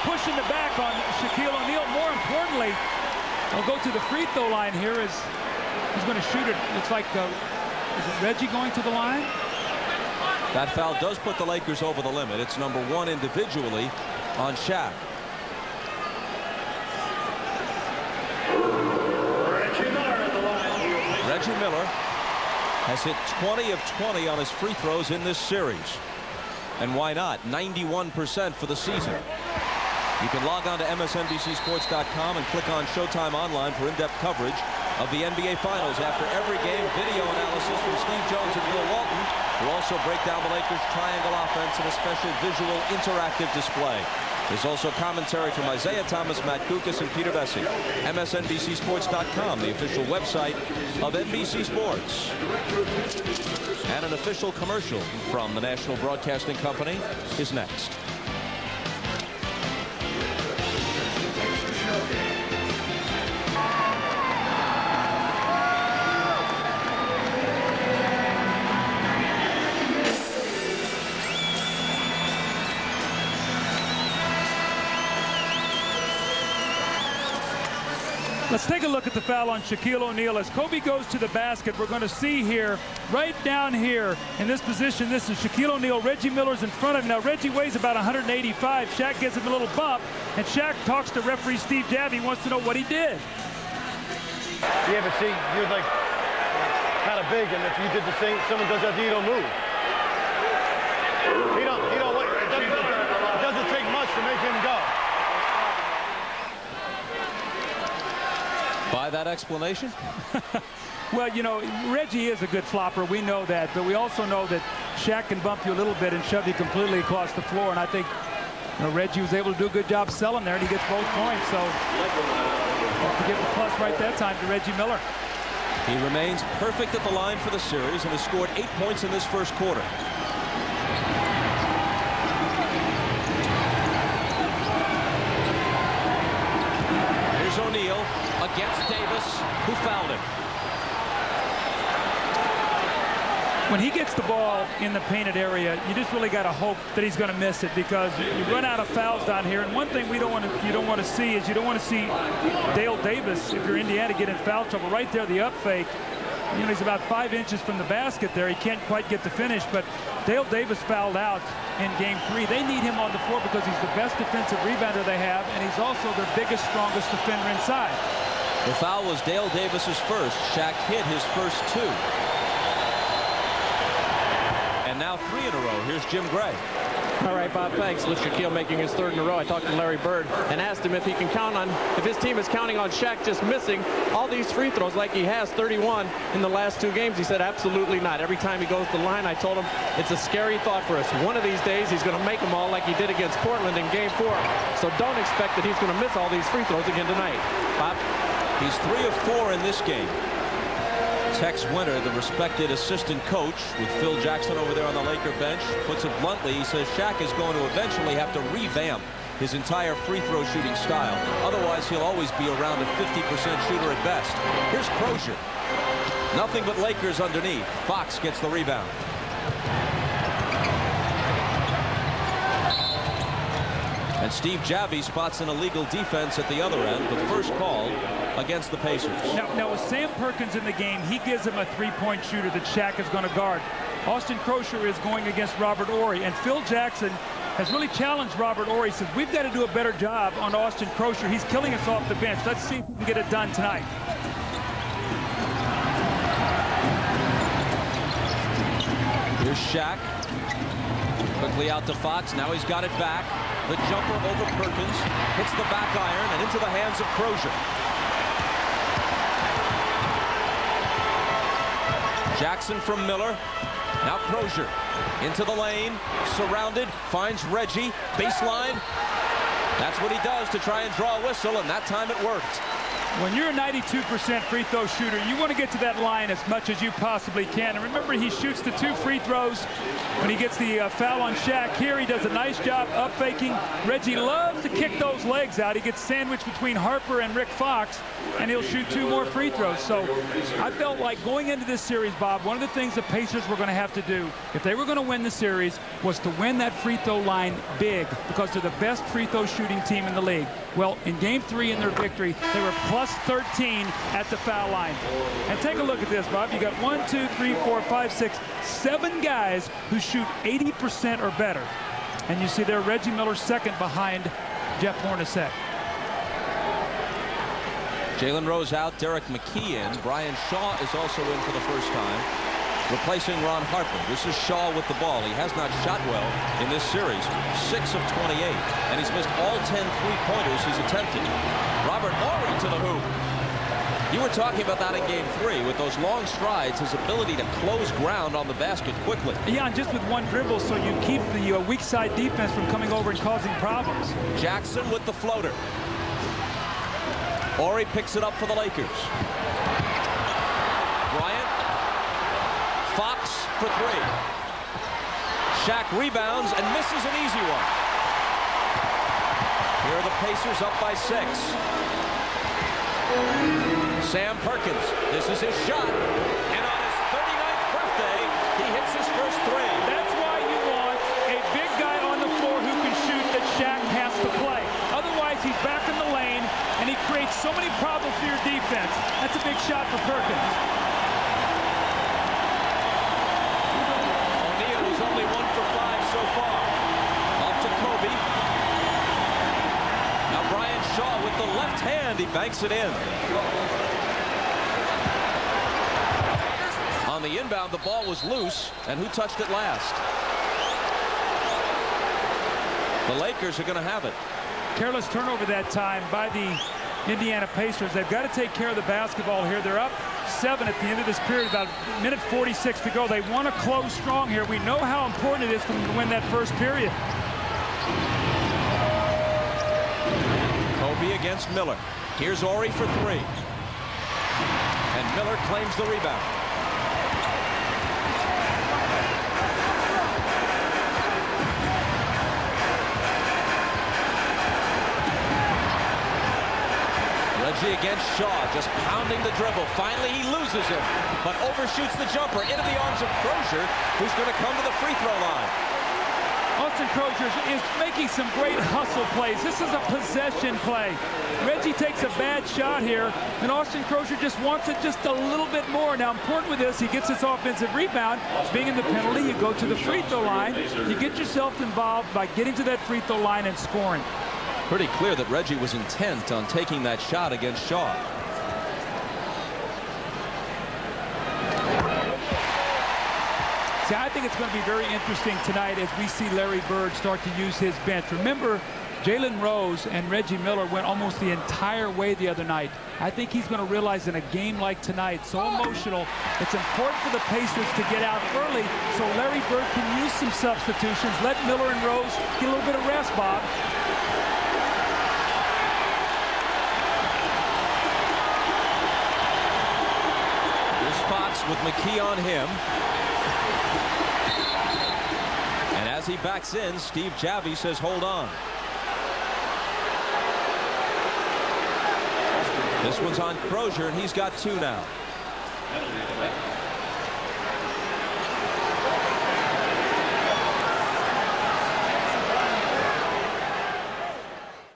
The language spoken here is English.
pushing the back on Shaquille O'Neal. More importantly, he'll go to the free throw line here as he's going to shoot it. Looks like, is it Reggie going to the line? That foul does put the Lakers over the limit. It's number 1 individually on Shaq. Reggie Miller has hit 20 of 20 on his free throws in this series. And why not? 91% for the season. You can log on to MSNBCSports.com and click on Showtime Online for in-depth coverage of the NBA Finals. After every game, video analysis from Steve Jones and Bill Walton will also break down the Lakers' triangle offense in a special visual interactive display. There's also commentary from Isaiah Thomas, Matt Kukas, and Peter Bessie. MSNBCSports.com, the official website of NBC Sports. And an official commercial from the National Broadcasting Company is next. Let's take a look at the foul on Shaquille O'Neal. As Kobe goes to the basket, we're going to see here, right down here in this position, this is Shaquille O'Neal. Reggie Miller's in front of him. Now, Reggie weighs about 185. Shaq gives him a little bump, and Shaq talks to referee Steve Javie. He wants to know what he did. Yeah, but see, you're like kind of big, and if you did the same, someone does that to you, you don't move. He don't wait. It doesn't take much to make him go. By that explanation? Well, you know, Reggie is a good flopper. We know that. But we also know that Shaq can bump you a little bit and shove you completely across the floor. And I think, you know, Reggie was able to do a good job selling there, and he gets both points. So have to give a plus right that time to Reggie Miller. He remains perfect at the line for the series and has scored 8 points in this first quarter. Here's O'Neal against Davis, who fouled him. When he gets the ball in the painted area, you just really got to hope that he's going to miss it, because you run out of fouls down here. And one thing you don't want to see is you don't want to see Dale Davis, if you're Indiana, get in foul trouble. Right there, the up fake. You know, he's about 5 inches from the basket there. He can't quite get the finish, but Dale Davis fouled out in Game 3. They need him on the floor because he's the best defensive rebounder they have, and he's also their biggest, strongest defender inside. The foul was Dale Davis's first. Shaq hit his first 2. And now 3 in a row. Here's Jim Gray. All right, Bob, thanks. With Shaquille making his 3rd in a row, I talked to Larry Bird and asked him if he can count on, if his team is counting on Shaq just missing all these free throws like he has 31 in the last 2 games. He said absolutely not. Every time he goes to the line, I told him it's a scary thought for us. One of these days, he's going to make them all like he did against Portland in Game 4. So don't expect that he's going to miss all these free throws again tonight. Bob? He's 3 of 4 in this game. Tex Winter, the respected assistant coach with Phil Jackson over there on the Laker bench, puts it bluntly. He says Shaq is going to eventually have to revamp his entire free throw shooting style. Otherwise, he'll always be around a 50% shooter at best. Here's Crozier. Nothing but Lakers underneath. Fox gets the rebound. And Steve Javie spots an illegal defense at the other end, the first call against the Pacers. Now with Sam Perkins in the game, he gives him a 3-point shooter that Shaq is going to guard. Austin Crozier is going against Robert Horry, and Phil Jackson has really challenged Robert Horry. He says, we've got to do a better job on Austin Crozier. He's killing us off the bench. Let's see if we can get it done tonight. Here's Shaq. Quickly out to Fox. Now he's got it back. The jumper over Perkins. Hits the back iron and into the hands of Crozier. Jackson from Miller. Now Crozier into the lane. Surrounded. Finds Reggie. Baseline. That's what he does to try and draw a whistle, and that time it worked. When you're a 92% free throw shooter, you want to get to that line as much as you possibly can. And remember, he shoots the 2 free throws when he gets the foul on Shaq. Here he does a nice job up faking. Reggie loves to kick those legs out. He gets sandwiched between Harper and Rick Fox, and he'll shoot 2 more free throws. So I felt like going into this series, Bob, one of the things the Pacers were going to have to do if they were going to win the series was to win that free throw line big, because they're the best free throw shooting team in the league. Well, in game 3 in their victory, they were plus 13 at the foul line. And take a look at this, Bob. You got 1, 2, 3, 4, 5, 6, 7 guys who shoot 80% or better. And you see there Reggie Miller second behind Jeff Hornacek. Jalen Rose out, Derek McKee in. Brian Shaw is also in for the first time, replacing Ron Harper. This is Shaw with the ball. He has not shot well in this series. 6 of 28, and he's missed all 10 three-pointers he's attempted. Robert Horry to the hoop. You were talking about that in game 3 with those long strides, his ability to close ground on the basket quickly. Yeah, and just with one dribble, so you keep the weak side defense from coming over and causing problems. Jackson with the floater. Horry picks it up for the Lakers. Bryant. Fox for 3. Shaq rebounds and misses an easy one. Here are the Pacers up by 6. Sam Perkins, this is his shot, and on his 39th birthday, he hits his first 3. That's why you want a big guy on the floor who can shoot that Shaq has to play. Otherwise, he's back in the lane, and he creates so many problems for your defense. That's a big shot for Perkins. O'Neal is only 1 for 5 so far. Off to Kobe. Now Brian Shaw with the left hand, he banks it in. On the inbound, the ball was loose, and who touched it last? The Lakers are going to have it. Careless turnover that time by the Indiana Pacers. They've got to take care of the basketball here. They're up 7 at the end of this period, about a minute 46 to go. They want to close strong here. We know how important it is for them to win that first period. Kobe against Miller. Here's Horry for 3. And Miller claims the rebound. Reggie against Shaw, just pounding the dribble. Finally, he loses him, but overshoots the jumper into the arms of Crozier, who's going to come to the free throw line. Austin Crozier is making some great hustle plays. This is a possession play. Reggie takes a bad shot here, and Austin Crozier just wants it just a little bit more. Now, important with this, he gets his offensive rebound. Being in the penalty, you go to the free throw line. You get yourself involved by getting to that free throw line and scoring. Pretty clear that Reggie was intent on taking that shot against Shaw. See, I think it's going to be very interesting tonight as we see Larry Bird start to use his bench. Remember, Jalen Rose and Reggie Miller went almost the entire way the other night. I think he's going to realize in a game like tonight, so emotional, it's important for the Pacers to get out early so Larry Bird can use some substitutions, let Miller and Rose get a little bit of rest, Bob. Fox with McKee on him. And as he backs in, Steve Javie says, hold on. This one's on Crozier, and he's got 2 now.